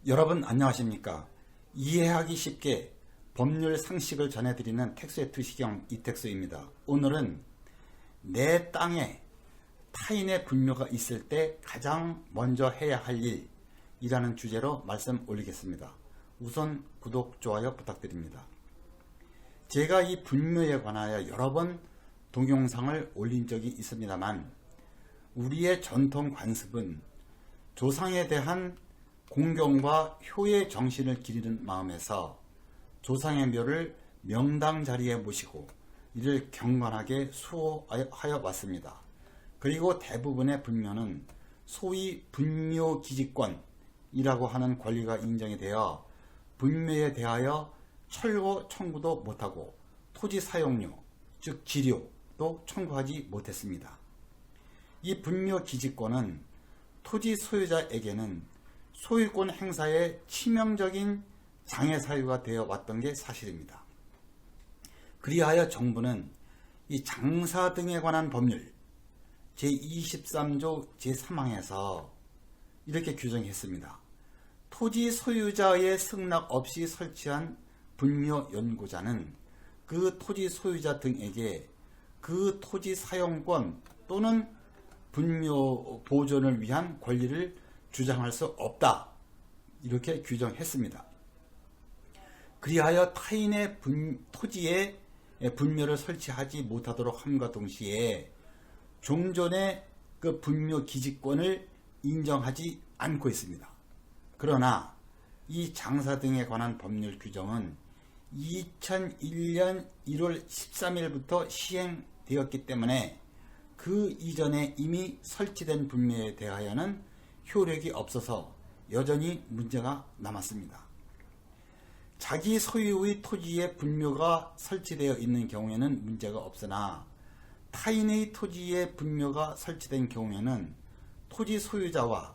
여러분 안녕하십니까? 이해하기 쉽게 법률 상식을 전해드리는 텍스의 투시경 이택수입니다. 오늘은 내 땅에 타인의 분묘가 있을 때 가장 먼저 해야 할 일이라는 주제로 말씀 올리겠습니다. 우선 구독, 좋아요 부탁드립니다. 제가 이 분묘에 관하여 여러 번 동영상을 올린 적이 있습니다만 우리의 전통 관습은 조상에 대한 공경과 효의 정신을 기리는 마음에서 조상의 묘를 명당 자리에 모시고 이를 경건하게 수호하여 왔습니다. 그리고 대부분의 분묘는 소위 분묘기지권이라고 하는 권리가 인정이 되어 분묘에 대하여 철거 청구도 못하고 토지 사용료, 즉 지료도 청구하지 못했습니다. 이 분묘기지권은 토지 소유자에게는 소유권 행사에 치명적인 장애 사유가 되어 왔던 게 사실입니다. 그리하여 정부는 이 장사 등에 관한 법률 제23조 제3항에서 이렇게 규정했습니다. 토지 소유자의 승낙 없이 설치한 분묘 연구자는 그 토지 소유자 등에게 그 토지 사용권 또는 분묘 보존을 위한 권리를 주장할 수 없다. 이렇게 규정했습니다. 그리하여 타인의 토지에 분묘를 설치하지 못하도록 함과 동시에 종전의 그 분묘 기지권을 인정하지 않고 있습니다. 그러나 이 장사 등에 관한 법률 규정은 2001년 1월 13일부터 시행되었기 때문에 그 이전에 이미 설치된 분묘에 대하여는 효력이 없어서 여전히 문제가 남았습니다. 자기 소유의 토지에 분묘가 설치되어 있는 경우에는 문제가 없으나 타인의 토지에 분묘가 설치된 경우에는 토지 소유자와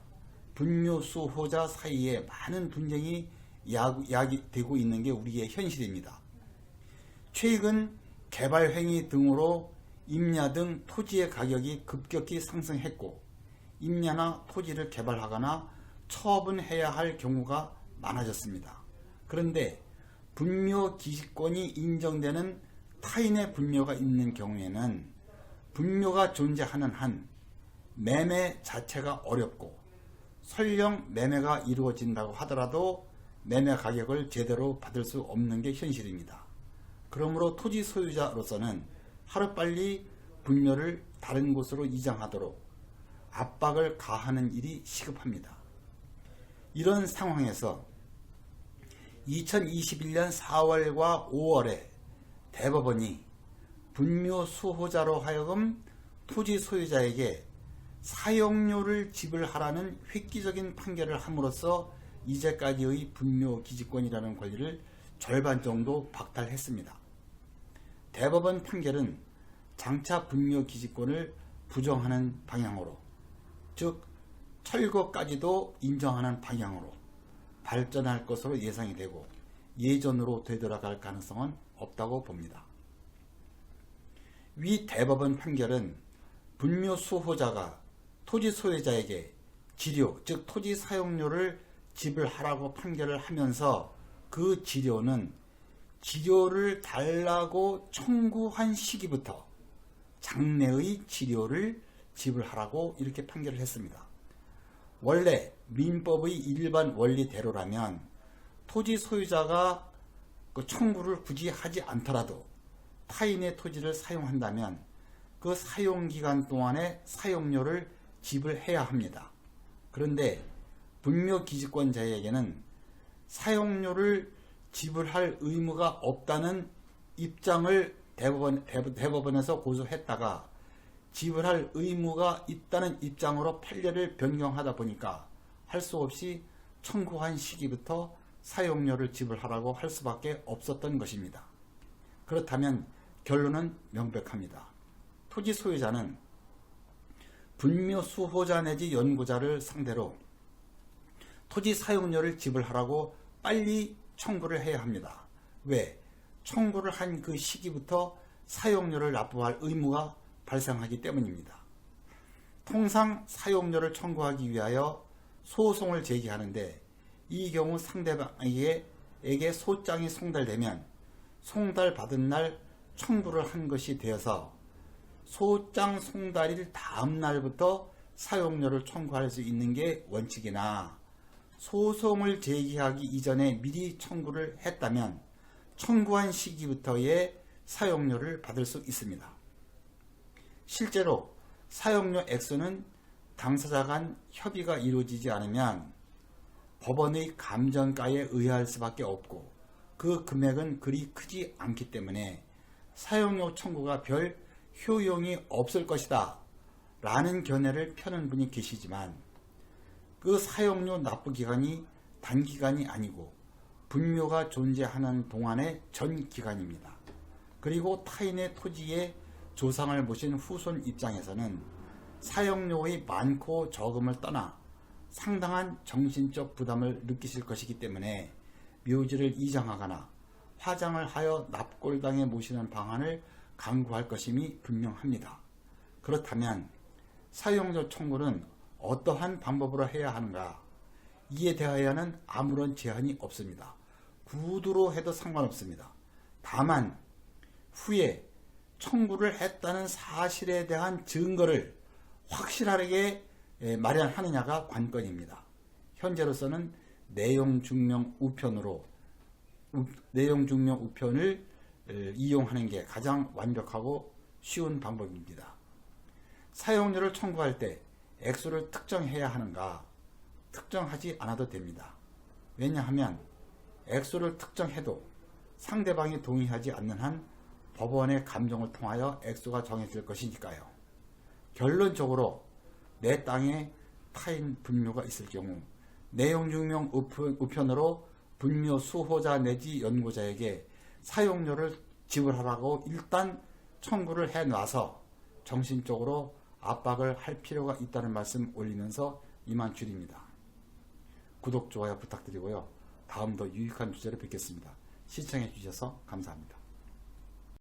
분묘 수호자 사이에 많은 분쟁이 야기되고 있는 게 우리의 현실입니다. 최근 개발행위 등으로 임야 등 토지의 가격이 급격히 상승했고 임야나 토지를 개발하거나 처분해야 할 경우가 많아졌습니다. 그런데 분묘 기지권이 인정되는 타인의 분묘가 있는 경우에는 분묘가 존재하는 한 매매 자체가 어렵고 설령 매매가 이루어진다고 하더라도 매매 가격을 제대로 받을 수 없는 게 현실입니다. 그러므로 토지 소유자로서는 하루빨리 분묘를 다른 곳으로 이장하도록 압박을 가하는 일이 시급합니다. 이런 상황에서 2021년 4월과 5월에 대법원이 분묘 수호자로 하여금 토지 소유자에게 사용료를 지불하라는 획기적인 판결을 함으로써 이제까지의 분묘 기지권이라는 권리를 절반 정도 박탈했습니다. 대법원 판결은 장차 분묘 기지권을 부정하는 방향으로, 즉 철거까지도 인정하는 방향으로 발전할 것으로 예상이 되고 예전으로 되돌아갈 가능성은 없다고 봅니다. 위 대법원 판결은 분묘 수호자가 토지 소유자에게 지료, 즉 토지 사용료를 지불하라고 판결을 하면서 그 지료는 지료를 달라고 청구한 시기부터 장래의 지료를 지불하라고 이렇게 판결을 했습니다. 원래 민법의 일반 원리대로라면 토지 소유자가 그 청구를 굳이 하지 않더라도 타인의 토지를 사용한다면 그 사용기간 동안에 사용료를 지불해야 합니다. 그런데 분묘기지권자에게는 사용료를 지불할 의무가 없다는 입장을 대법원에서 고소했다가 지불할 의무가 있다는 입장으로 판례를 변경하다 보니까 할 수 없이 청구한 시기부터 사용료를 지불하라고 할 수밖에 없었던 것입니다. 그렇다면 결론은 명백합니다. 토지 소유자는 분묘 수호자 내지 연구자를 상대로 토지 사용료를 지불하라고 빨리 청구를 해야 합니다. 왜? 청구를 한 그 시기부터 사용료를 납부할 의무가 발생하기 때문입니다. 통상 사용료를 청구하기 위하여 소송을 제기하는데 이 경우 상대방에게 소장이 송달되면 송달받은 날 청구를 한 것이 되어서 소장 송달일 다음 날부터 사용료를 청구할 수 있는 게 원칙이나, 소송을 제기하기 이전에 미리 청구를 했다면 청구한 시기부터의 사용료를 받을 수 있습니다. 실제로 사용료 액수는 당사자 간 협의가 이루어지지 않으면 법원의 감정가에 의할 수밖에 없고, 그 금액은 그리 크지 않기 때문에 사용료 청구가 별 효용이 없을 것이다 라는 견해를 펴는 분이 계시지만, 그 사용료 납부 기간이 단기간이 아니고 분묘가 존재하는 동안의 전 기간입니다. 그리고 타인의 토지에 조상을 모신 후손 입장에서는 사용료의 많고 적음을 떠나 상당한 정신적 부담을 느끼실 것이기 때문에 묘지를 이장하거나 화장을 하여 납골당에 모시는 방안을 강구할 것임이 분명합니다. 그렇다면 사용료 청구는 어떠한 방법으로 해야 하는가? 이에 대하여는 아무런 제한이 없습니다. 구두로 해도 상관없습니다. 다만 후에 청구를 했다는 사실에 대한 증거를 확실하게 마련하느냐가 관건입니다. 현재로서는 내용 증명 우편을 이용하는 게 가장 완벽하고 쉬운 방법입니다. 사용료를 청구할 때 액수를 특정해야 하는가? 특정하지 않아도 됩니다. 왜냐하면 액수를 특정해도 상대방이 동의하지 않는 한 법원의 감정을 통하여 액수가 정해질 것이니까요. 결론적으로 내 땅에 타인 분묘가 있을 경우 내용증명 우편으로 분묘 수호자 내지 연고자에게 사용료를 지불하라고 일단 청구를 해놔서 정신적으로 압박을 할 필요가 있다는 말씀 올리면서 이만 줄입니다. 구독, 좋아요 부탁드리고요. 다음도 유익한 주제로 뵙겠습니다. 시청해 주셔서 감사합니다.